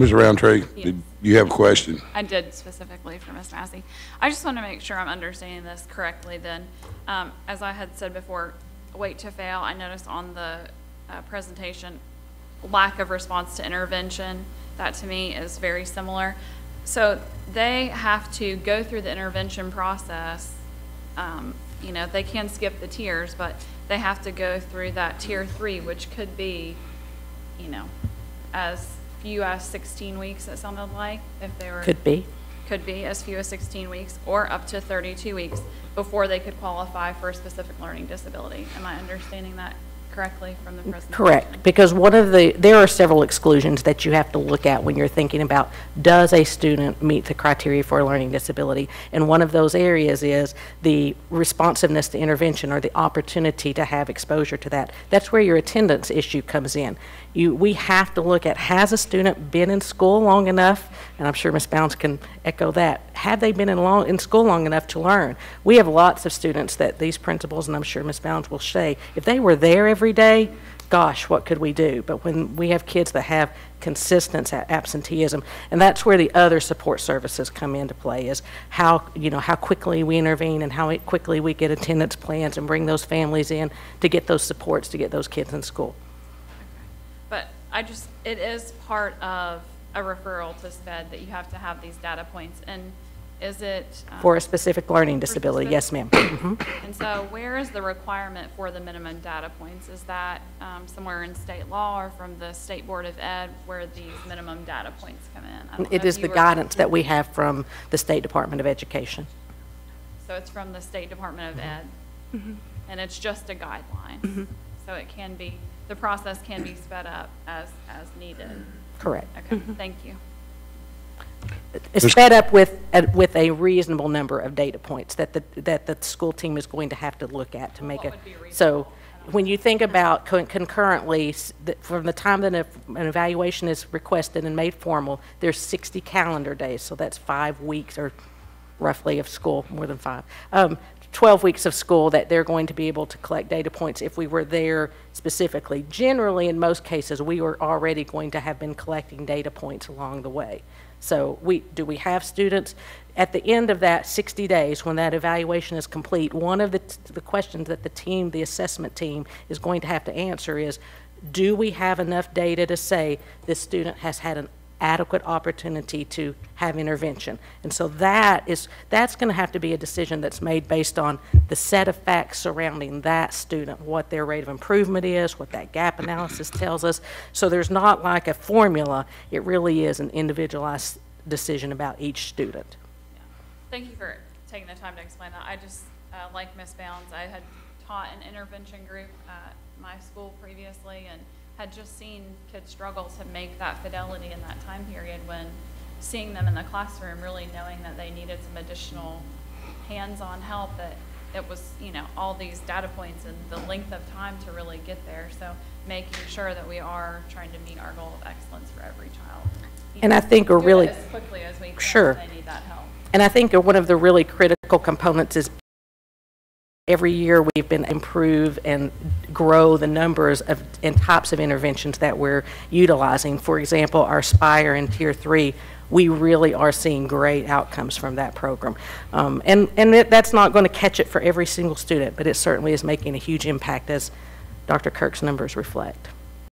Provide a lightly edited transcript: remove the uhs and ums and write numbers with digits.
Ms. Roundtree, Yes. did you have a question? I did specifically for Ms. Massie. I just want to make sure I'm understanding this correctly then. As I had said before, wait to fail, I noticed on the presentation, lack of response to intervention. That to me is very similar. So they have to go through the intervention process. You know, they can skip the tiers, but they have to go through that tier 3, which could be, you know, as few as 16 weeks, it sounded like, if they were. Could be As few as 16 weeks or up to 32 weeks before they could qualify for a specific learning disability. Am I understanding that correctly from the presentation? correct, because there are several exclusions that you have to look at when you're thinking about, does a student meet the criteria for a learning disability? And one of those areas is the responsiveness to intervention, or the opportunity to have exposure to that. That's where your attendance issue comes in. We have to look at, has a student been in school long enough, and I'm sure Ms. Bounds can echo that, have they been in school long enough to learn? We have lots of students that these principals, and I'm sure Ms. Bounds will say, if they were there every day, gosh, what could we do? But when we have kids that have consistent absenteeism, and that's where the other support services come into play, is how quickly we intervene and how quickly we get attendance plans and bring those families in to get those supports to get those kids in school. But it is part of a referral to SPED that you have to have these data points. And is it? For a specific learning disability, yes, ma'am. And so where is the requirement for the minimum data points? Is that somewhere in state law or from the State Board of Ed where these minimum data points come in? It is the guidance that we have from the State Department of Education. So it's from the State Department of Ed, and it's just a guideline. So it can be, the process can be sped up as needed. Correct. Okay, thank you. It's sped up with a reasonable number of data points that the school team is going to have to look at to make it. So when you think about concurrently, from the time that an evaluation is requested and made formal, there's 60 calendar days. So that's 5 weeks or roughly of school, more than 5. 12 weeks of school that they're going to be able to collect data points if we were there specifically. Generally, in most cases, we were already going to have been collecting data points along the way. So do we have students at the end of that 60 days when that evaluation is complete? One of the questions that the assessment team is going to have to answer is, do we have enough data to say this student has had an adequate opportunity to have intervention? And so that's going to have to be a decision that's made based on the set of facts surrounding that student, what their rate of improvement is, what that gap analysis tells us. So there's not like a formula. It really is an individualized decision about each student. Yeah. Thank you for taking the time to explain that. I just, like Ms. Bounds, I had taught an intervention group at my school previously, and had just seen kids struggle to make that fidelity in that time period, when seeing them in the classroom, really knowing that they needed some additional hands-on help, that it was, all these data points and the length of time to really get there. So making sure that we are trying to meet our goal of excellence for every child. And I think we're really, as quickly as we can, sure, they need that help. And I think one of the really critical components is every year we've been improve and grow the numbers of and types of interventions that we're utilizing. For example, our SPIRE in Tier 3, we really are seeing great outcomes from that program. That's not going to catch it for every single student, but it certainly is making a huge impact, as Dr. Kirk's numbers reflect.